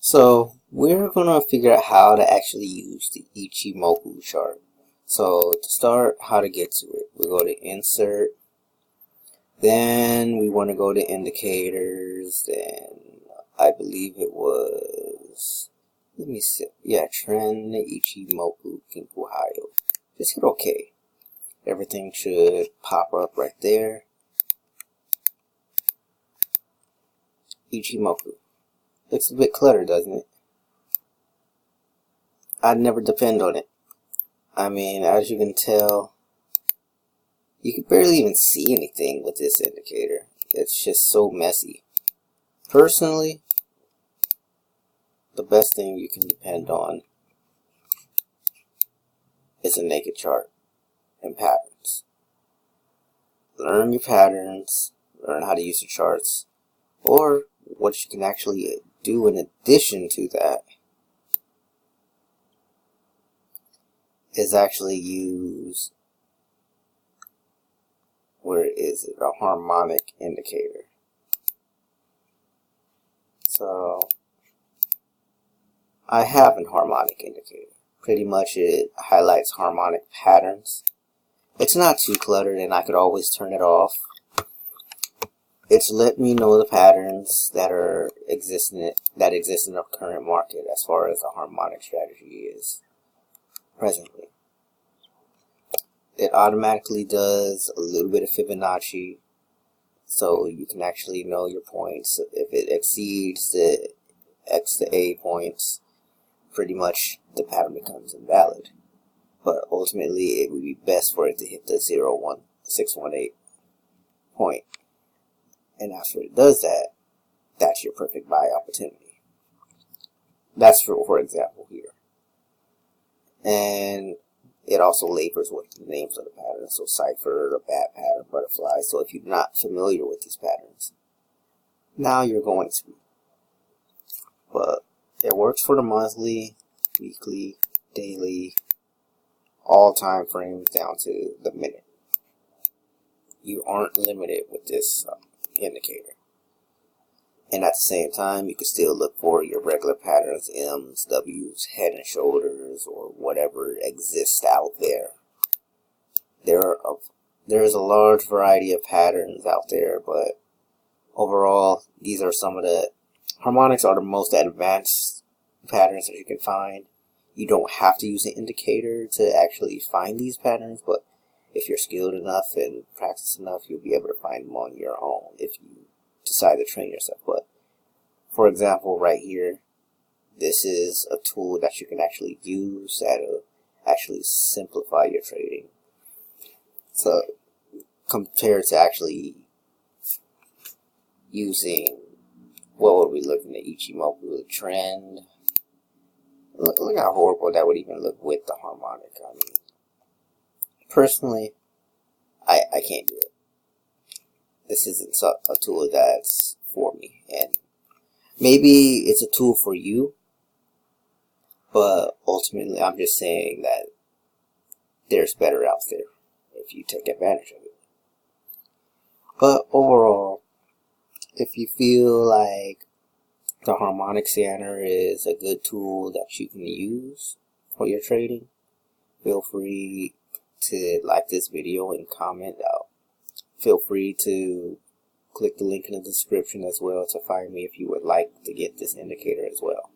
So we're gonna figure out how to actually use the Ichimoku chart. So to start, how to get to it, we go to insert, then we want to go to indicators, then I believe it was, let me see, yeah, trend Ichimoku Kinkuhayo. Just hit OK. Everything should pop up right there. Ichimoku. Looks a bit cluttered, doesn't it? I'd never depend on it. I mean, as you can tell, you can barely even see anything with this indicator. It's just so messy. Personally, the best thing you can depend on is a naked chart and patterns. Learn your patterns, learn how to use the charts, or what you can actually do in addition to that is actually use, where is it, a harmonic indicator. So I have a harmonic indicator. Pretty much it highlights harmonic patterns. It's not too cluttered and I could always turn it off. It's let me know the patterns that exist in the current market as far as the harmonic strategy is presently. It automatically does a little bit of Fibonacci, so you can actually know your points. If it exceeds the X to A points, pretty much the pattern becomes invalid. But ultimately, it would be best for it to hit the 0.618 point. And after it does that, that's your perfect buy opportunity. That's for example here. And it also labors with the names of the patterns. So cipher, a bat pattern, butterfly. So if you're not familiar with these patterns, now you're going to be. But it works for the monthly, weekly, daily, all time frames down to the minute. You aren't limited with this indicator. And at the same time, you can still look for your regular patterns, M's, W's, head and shoulders, or whatever exists out there. There is a large variety of patterns out there, but overall, these are some of the harmonics are the most advanced patterns that you can find. You don't have to use an indicator to actually find these patterns, but if you're skilled enough and practice enough, you'll be able to find them on your own if you decide to train yourself. But for example, right here, this is a tool that you can actually use that'll actually simplify your trading. So compared to actually using, what would we look at, Ichimoku trend? Look how horrible that would even look with the harmonic. I mean, personally, I can't do it. This isn't a tool that's for me, and maybe it's a tool for you, but ultimately I'm just saying that there's better out there if you take advantage of it. But overall, if you feel like the harmonic scanner is a good tool that you can use for your trading, feel free to like this video and comment out. Feel free to click the link in the description as well to find me if you would like to get this indicator as well.